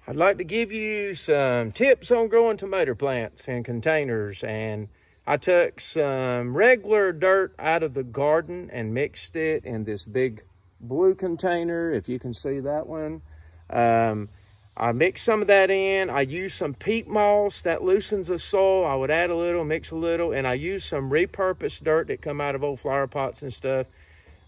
I'd like to give you some tips on growing tomato plants in containers. And I took some regular dirt out of the garden and mixed it in this big blue container, if you can see that one. I mixed some of that in. I used some peat moss that loosens the soil. I would add a little, mix a little, and I used some repurposed dirt that come out of old flower pots and stuff,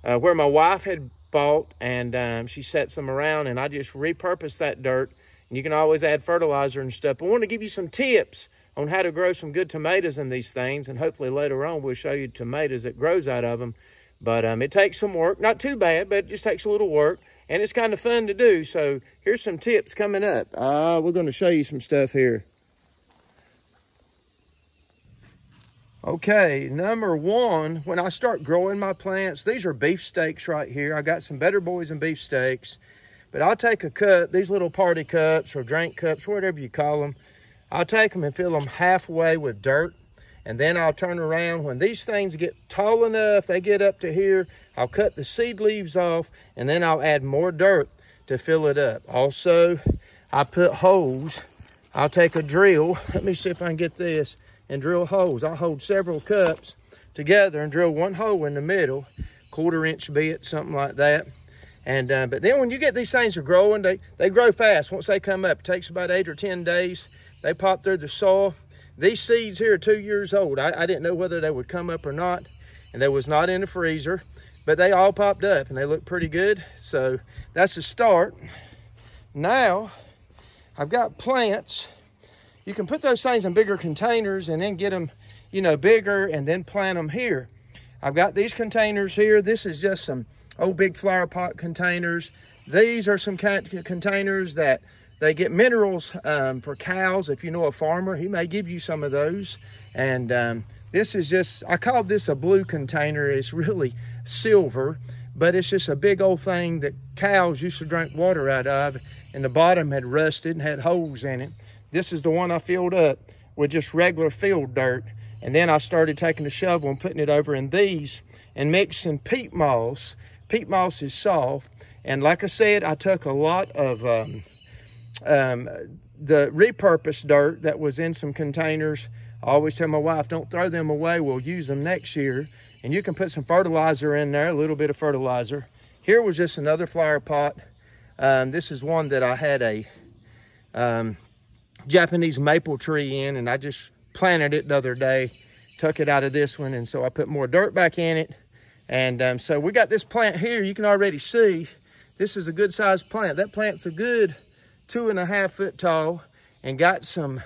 where my wife had bought, and she set some around, and I just repurposed that dirt. And you can always add fertilizer and stuff. I want to give you some tips on how to grow some good tomatoes in these things, and hopefully later on we'll show you tomatoes that grows out of them. But it takes some work, not too bad, but it just takes a little work, and it's kind of fun to do. So here's some tips coming up. We're going to show you some stuff here. Okay, number one, when I start growing my plants, these are beefsteaks right here. I got some Better Boys and beefsteaks. But I'll take a cup, these little party cups or drink cups, whatever you call them. I'll take them and fill them halfway with dirt. And then I'll turn around. When these things get tall enough, they get up to here, I'll cut the seed leaves off, and then I'll add more dirt to fill it up. Also, I put holes. I'll take a drill. Let me see if I can get this and drill holes. I'll hold several cups together and drill one hole in the middle, 1/4 inch bit, something like that. And but then when you get these things are growing, they grow fast. Once they come up, it takes about 8 or 10 days. They pop through the soil. These seeds here are 2 years old. I didn't know whether they would come up or not, and they was not in the freezer, but they all popped up and they look pretty good. So that's the start. Now I've got plants. You can put those things in bigger containers and then get them, you know, bigger, and then plant them here. I've got these containers here. This is just some old big flower pot containers. These are some containers that they get minerals for cows. If you know a farmer, he may give you some of those. And this is just, I call this a blue container. It's really silver, but it's just a big old thing that cows used to drink water out of, and the bottom had rusted and had holes in it. This is the one I filled up with just regular field dirt. And then I started taking the shovel and putting it over in these and mixing peat moss. Peat moss is soft, and like I said, I took a lot of the repurposed dirt that was in some containers. I always tell my wife, don't throw them away, we'll use them next year. And you can put some fertilizer in there, a little bit of fertilizer. Here was just another flower pot. This is one that I had a Japanese maple tree in, and I just planted it the other day, took it out of this one, and so I put more dirt back in it. And so we got this plant here. You can already see this is a good sized plant. That plant's a good 2.5 foot tall, and got some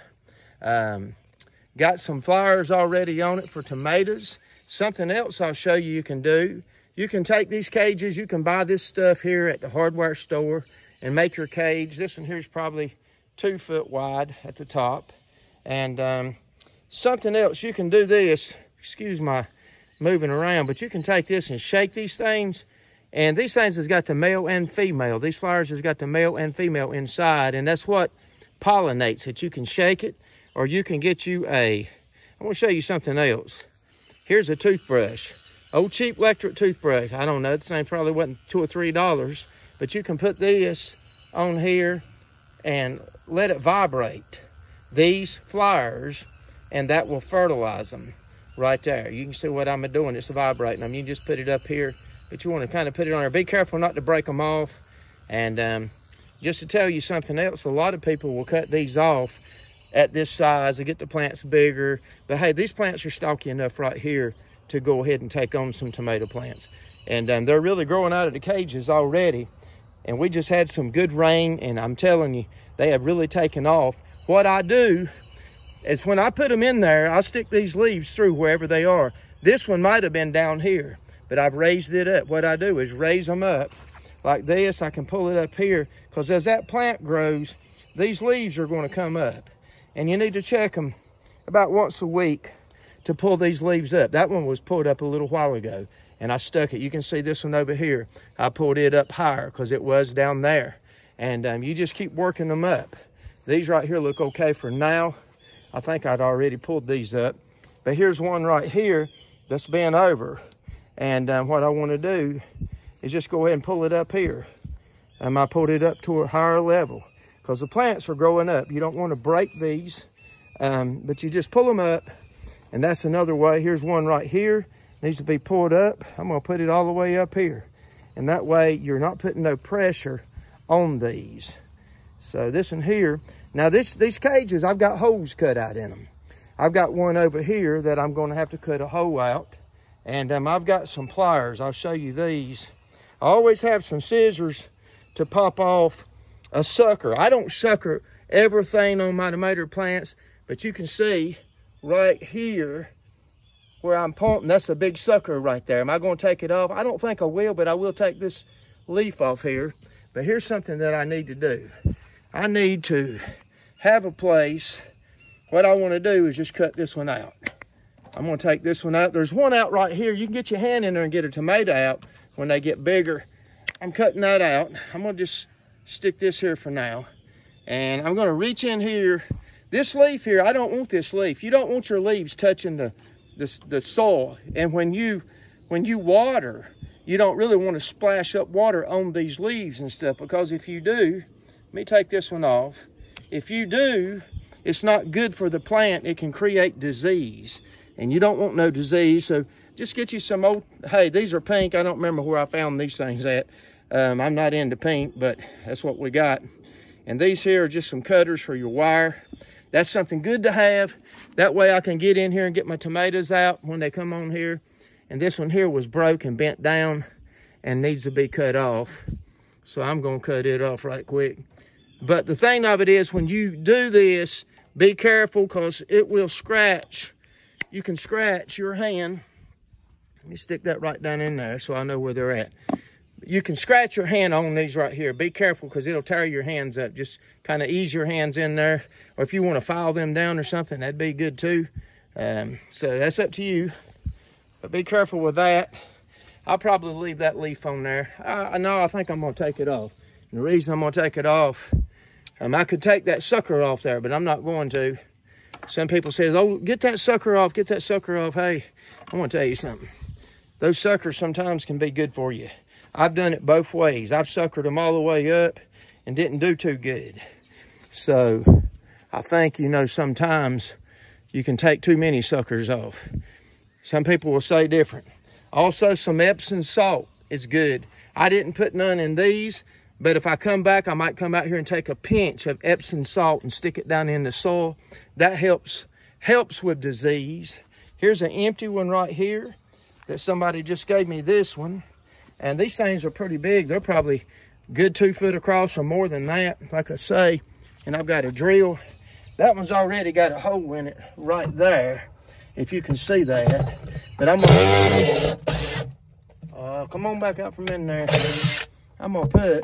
flowers already on it for tomatoes. Something else I'll show you can do. You can take these cages. You can buy this stuff here at the hardware store and make your cage. This one here is probably 2 foot wide at the top. And something else, you can do this. Excuse my moving around, but you can take this and shake these things, and these things has got the male and female. These flowers has got the male and female inside, and that's what pollinates it. You can shake it, or you can get you I want to show you something else. Here's a toothbrush, old cheap electric toothbrush. I don't know, this thing probably wasn't $2 or $3, but you can put this on here and let it vibrate these flowers, and that will fertilize them. Right there, you can see what I'm doing. It's vibrating them. You just put it up here, but you want to kind of put it on there. Be careful not to break them off. And just to tell you something else, a lot of people will cut these off at this size to get the plants bigger. But hey, these plants are stalky enough right here to go ahead and take on some tomato plants. And they're really growing out of the cages already. And we just had some good rain, and I'm telling you, they have really taken off. What I do is when I put them in there, I'll stick these leaves through wherever they are. This one might have been down here, but I've raised it up. What I do is raise them up like this. I can pull it up here, because as that plant grows, these leaves are going to come up. And you need to check them about once a week to pull these leaves up. That one was pulled up a little while ago, and I stuck it. You can see this one over here. I pulled it up higher because it was down there. And you just keep working them up. These right here look okay for now. I think I'd already pulled these up, but here's one right here that's bent over. And what I want to do is just go ahead and pull it up here. I pulled it up to a higher level, because the plants are growing up. You don't want to break these, but you just pull them up, and that's another way. Here's one right here, needs to be pulled up. I'm gonna put it all the way up here, and that way you're not putting no pressure on these. So this one here, now these cages, I've got holes cut out in them. I've got one over here that I'm gonna have to cut a hole out, and I've got some pliers. I'll show you these. I always have some scissors to pop off a sucker. I don't sucker everything on my tomato plants, but you can see right here where I'm pointing, that's a big sucker right there. Am I gonna take it off? I don't think I will, but I will take this leaf off here. But here's something that I need to do. I need to have a place. What I wanna do is just cut this one out. I'm gonna take this one out. There's one out right here. You can get your hand in there and get a tomato out when they get bigger. I'm cutting that out. I'm gonna just stick this here for now. And I'm gonna reach in here. This leaf here, I don't want this leaf. You don't want your leaves touching the soil. And when you water, you don't really want to splash up water on these leaves and stuff, because if you do, let me take this one off. If you do, it's not good for the plant. It can create disease, and you don't want no disease. So just get you some old, hey, these are pink. I don't remember where I found these things at. I'm not into pink, but that's what we got. And these here are just some cutters for your wire. That's something good to have. That way I can get in here and get my tomatoes out when they come on here. And this one here was broke and bent down and needs to be cut off. So I'm gonna cut it off right quick. But the thing of it is, when you do this, be careful, because it will scratch. You can scratch your hand. Let me stick that right down in there so I know where they're at. You can scratch your hand on these right here. Be careful, because it'll tear your hands up. Just kind of ease your hands in there. Or if you want to file them down or something, that'd be good too. So that's up to you. But be careful with that. I'll probably leave that leaf on there. I think I'm going to take it off. And the reason I'm going to take it off, I could take that sucker off there, but I'm not going to. Some people say, oh, get that sucker off, get that sucker off. Hey, I want to tell you something. Those suckers sometimes can be good for you. I've done it both ways. I've suckered them all the way up and didn't do too good. So I think, sometimes you can take too many suckers off. Some people will say different. Also, some Epsom salt is good. I didn't put none in these, but if I come back, I might come out here and take a pinch of Epsom salt and stick it down in the soil. That helps with disease. Here's an empty one right here that somebody just gave me, this one. And these things are pretty big. They're probably good 2 foot across or more than that, like I say. And I've got a drill. That one's already got a hole in it right there, if you can see that. But I'm gonna, come on back out from in there. I'm gonna put,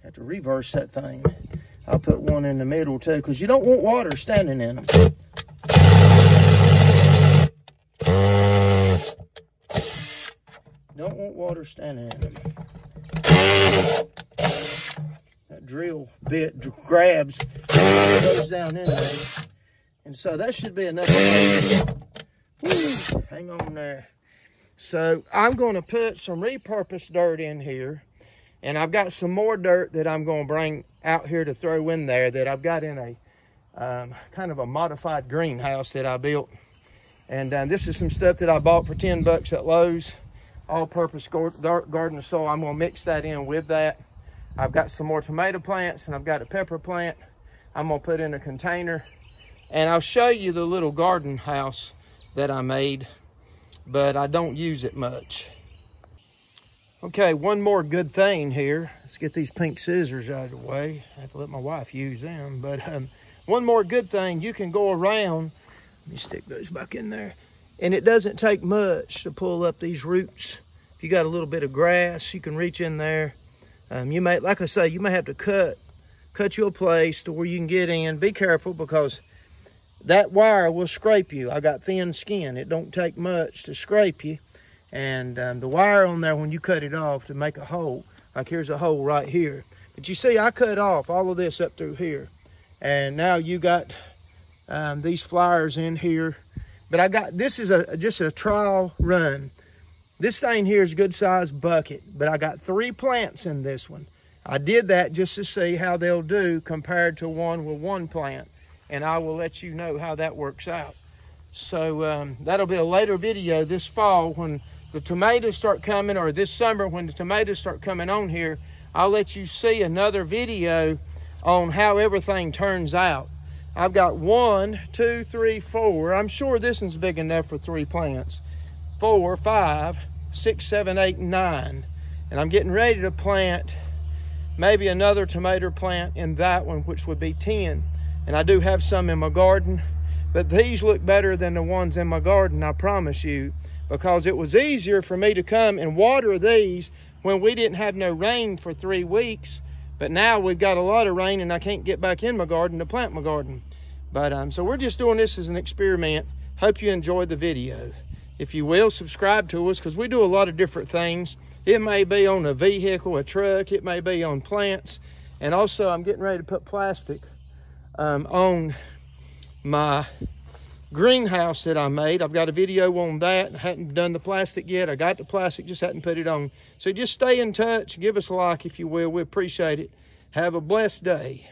have to reverse that thing. I'll put one in the middle too, because you don't want water standing in them. Don't want water standing in them. That drill bit grabs, goes down in there. And so that should be enough. Woo, hang on there. So I'm going to put some repurposed dirt in here. And I've got some more dirt that I'm going to bring out here to throw in there that I've got in a kind of a modified greenhouse that I built. And this is some stuff that I bought for 10 bucks at Lowe's. All-purpose garden soil. I'm going to mix that in with that. I've got some more tomato plants, and I've got a pepper plant I'm going to put in a container. And I'll show you the little garden house that I made, but I don't use it much. Okay, one more good thing here. Let's get these pink scissors out of the way. I have to let my wife use them. But one more good thing, you can go around. Let me stick those back in there. And it doesn't take much to pull up these roots. If you got a little bit of grass, you can reach in there. You may, like I say, you may have to cut you a place to where you can get in. Be careful, because that wire will scrape you. I got thin skin. It don't take much to scrape you. And the wire on there, when you cut it off to make a hole, like here's a hole right here. But you see, I cut off all of this up through here. And now you got these flowers in here. But I got, this is just a trial run. This thing here is a good sized bucket, but I got 3 plants in this one. I did that just to see how they'll do compared to one with 1 plant. And I will let you know how that works out. So that'll be a later video this fall when the tomatoes start coming, or this summer when the tomatoes start coming on here. I'll let you see another video on how everything turns out. I've got 1, 2, 3, 4. I'm sure this one's big enough for 3 plants. 4, 5, 6, 7, 8, 9. And I'm getting ready to plant maybe another tomato plant in that one, which would be 10. And I do have some in my garden, but these look better than the ones in my garden, I promise you, because it was easier for me to come and water these when we didn't have no rain for 3 weeks. But now we've got a lot of rain and I can't get back in my garden to plant my garden. But so we're just doing this as an experiment. Hope you enjoyed the video. If you will, subscribe to us, because we do a lot of different things. It may be on a vehicle, a truck, it may be on plants. And also I'm getting ready to put plastic on my greenhouse that I made. I've got a video on that. I hadn't done the plastic yet. I got the plastic, just hadn't put it on. So just stay in touch. Give us a like if you will. We appreciate it. Have a blessed day.